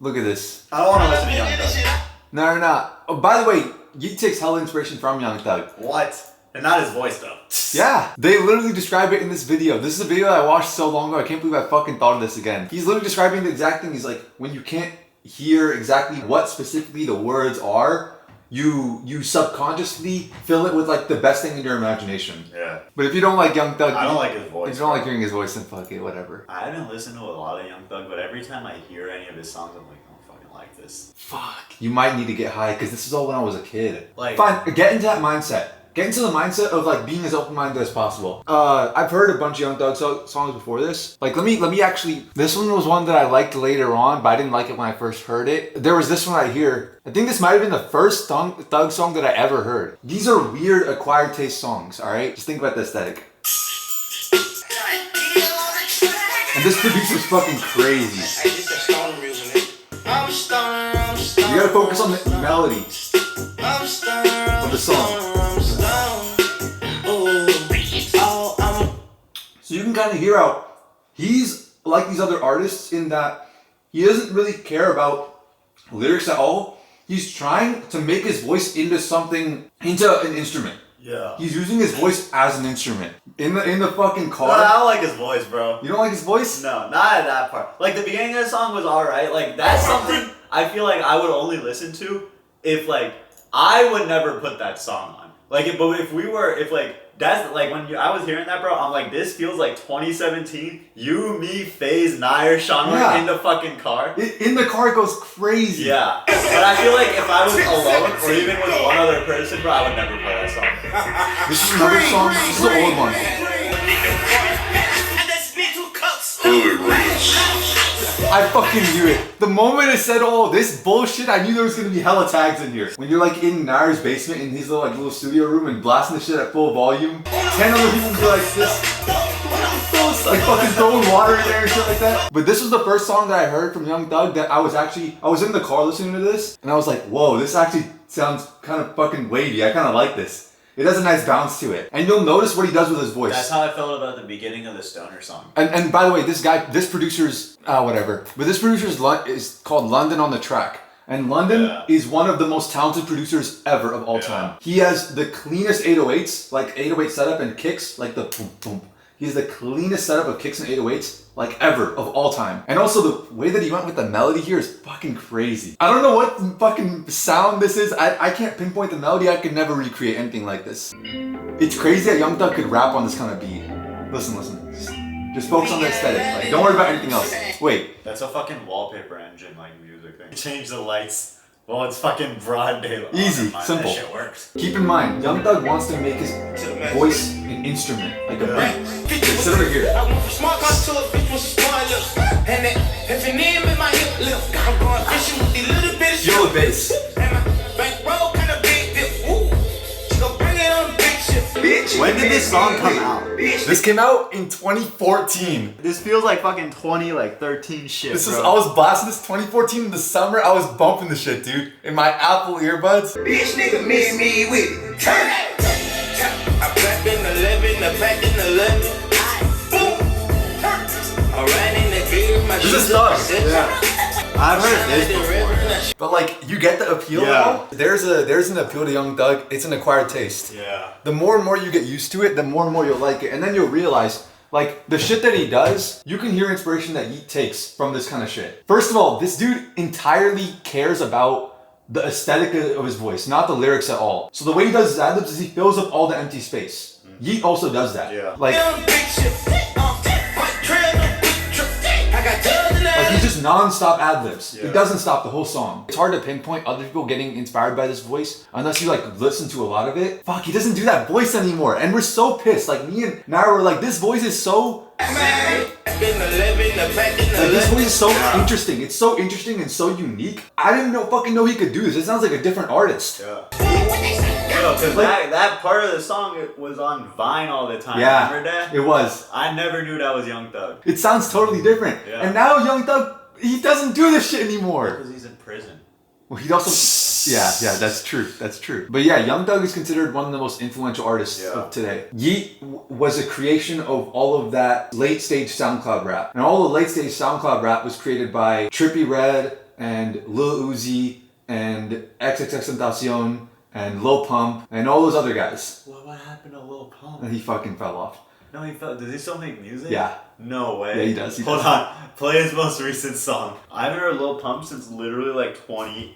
Look at this. I don't want to listen to Young Thug. No. Oh, by the way, Yeet takes hella inspiration from Young Thug. What? And not his voice though. Yeah, they literally describe it in this video. This is a video that I watched so long ago. I can't believe I fucking thought of this again. He's literally describing the exact thing. He's like, when you can't hear exactly what specifically the words are, you subconsciously fill it with like the best thing in your imagination. Yeah. But if you don't like Young Thug, I don't like his voice. If you don't like hearing his voice, then fuck it, whatever. I haven't listened to a lot of Young Thug, but every time I hear any of his songs, I'm like, I don't fucking like this. Fuck. You might need to get high because this is all when I was a kid. Like, fine, get into that mindset. Get into the mindset of like being as open-minded as possible. I've heard a bunch of Young Thug songs before this. Like, let me actually. This one was one that I liked later on, but I didn't like it when I first heard it. There was this one right here. I think this might have been the first Thug song that I ever heard. These are weird acquired taste songs. All right, just think about the aesthetic. And this producer's fucking crazy. You gotta focus on the melody of the song. So you can kind of hear out he's like these other artists in that he doesn't really care about lyrics at all. He's trying to make his voice into an instrument. Yeah. He's using his voice as an instrument. In the fucking car. No, I don't like his voice, bro. You don't like his voice? No, not at that part. Like the beginning of the song was alright. Like that's something I feel like I would only listen to if like I would never put that song on. Like if like that's like when I was hearing that, bro, I'm like, this feels like 2017. You, me, FaZe, Nair, Sean were in the fucking car. In the car, it goes crazy. Yeah. But I feel like if I was alone or even with one other person, bro, I would never play that song. This is another song. This is the old one. I fucking knew it. The moment it said, "Oh, this bullshit," I knew there was gonna be hella tags in here. When you're like in Nair's basement in his little studio room and blasting the shit at full volume, 10 other people be like this, like fucking throwing water in there and shit like that. But this was the first song that I heard from Young Thug that I was in the car listening to this, and I was like, "Whoa, this actually sounds kind of fucking wavy. I kind of like this." It has a nice bounce to it. And you'll notice what he does with his voice. That's how I felt about the beginning of the Stoner song. And by the way, this producer's, whatever. But this producer's is called London on the Track. And London is one of the most talented producers ever of all time. He has the cleanest 808s, like 808 setup and kicks, like the boom, boom. He has the cleanest setup of kicks and 808s, like ever, of all time. And also the way that he went with the melody here is fucking crazy. I don't know what fucking sound this is. I can't pinpoint the melody. I could never recreate anything like this. It's crazy that Young Thug could rap on this kind of beat. Listen. Just focus on the aesthetic. Like, don't worry about anything else. Wait. That's a fucking wallpaper engine, like music thing. Change the lights. Well, it's fucking broad daylight. Easy, simple. That shit works. Keep in mind, Young Thug wants to make his voice an instrument, like a beat. Sit over here. Feel the bass. When did this song come out? This came out in 2014. This feels like fucking 2013 shit. I was blasting this 2014 in the summer. I was bumping the shit, dude, in my Apple earbuds. Bitch nigga miss me with it. Turn it. I back in 11, I back in 11. Boom. I ran in the beer, my This is Thug. Yeah. I've heard this before. But like, you get the appeal now? There's an appeal to Young Thug. It's an acquired taste. Yeah. The more and more you get used to it, the more and more you'll like it. And then you'll realize, like, the shit that he does, you can hear inspiration that he takes from this kind of shit. First of all, this dude entirely cares about the aesthetic of his voice, not the lyrics at all. So the way he does his ad-libs is he fills up all the empty space. Yeet also does that. Yeah. Like he just non-stop ad-libs. He doesn't stop the whole song. It's hard to pinpoint other people getting inspired by this voice unless you like listen to a lot of it. Fuck, he doesn't do that voice anymore. And we're so pissed. Like me and Nair were like, this voice is so... Like, this voice is so interesting. It's so interesting and so unique. I didn't fucking know he could do this. It sounds like a different artist. Yeah. Because that part of the song was on Vine all the time. Yeah, remember that? It was. I never knew that was Young Thug. It sounds totally different. Yeah. And now Young Thug, he doesn't do this shit anymore. Because he's in prison. Well, he also... Yeah, that's true. But yeah, Young Thug is considered one of the most influential artists of today. Yeet was a creation of all of that late stage SoundCloud rap. And all the late stage SoundCloud rap was created by Trippie Redd and Lil Uzi and XXXTentacion and Lil Pump and all those other guys. What happened to Lil Pump? And he fucking fell off. No, he fell. Does he still make music? Yeah. No way. Yeah, he does. Hold on. Play his most recent song. I haven't heard Lil Pump since literally like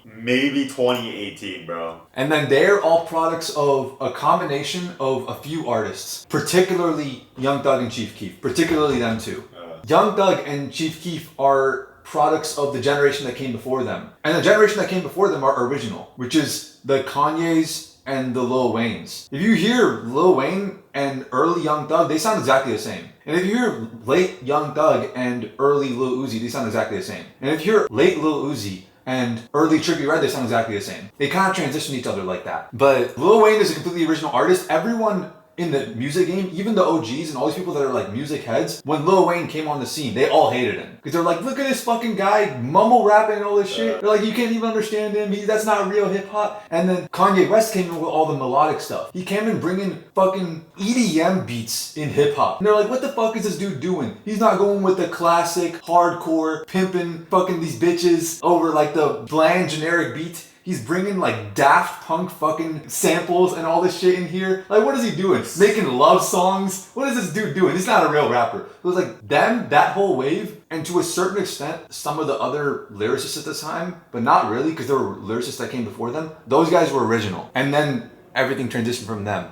maybe 2018, bro. And then they're all products of a combination of a few artists, particularly Young Thug and Chief Keef, particularly them two. Young Thug and Chief Keef are products of the generation that came before them. And the generation that came before them are original, which is the Kanyes and the Lil Waynes. If you hear Lil Wayne and early Young Thug, they sound exactly the same. And if you hear late Young Thug and early Lil Uzi, they sound exactly the same. And if you hear late Lil Uzi and early Trippie Redd, they sound exactly the same. They kind of transition each other like that. But Lil Wayne is a completely original artist. Everyone in the music game, even the OGs and all these people that are like music heads, when Lil Wayne came on the scene, they all hated him. Because they're like, look at this fucking guy mumble rapping and all this shit. They're like, you can't even understand him. That's not real hip hop. And then Kanye West came in with all the melodic stuff. He came in bringing fucking EDM beats in hip hop. And they're like, what the fuck is this dude doing? He's not going with the classic, hardcore, pimping fucking these bitches over like the bland generic beat. He's bringing like Daft Punk fucking samples and all this shit in here. Like, what is he doing? Making love songs? What is this dude doing? He's not a real rapper. It was like them, that whole wave, and to a certain extent, some of the other lyricists at the time, but not really, because there were lyricists that came before them. Those guys were original. And then everything transitioned from them.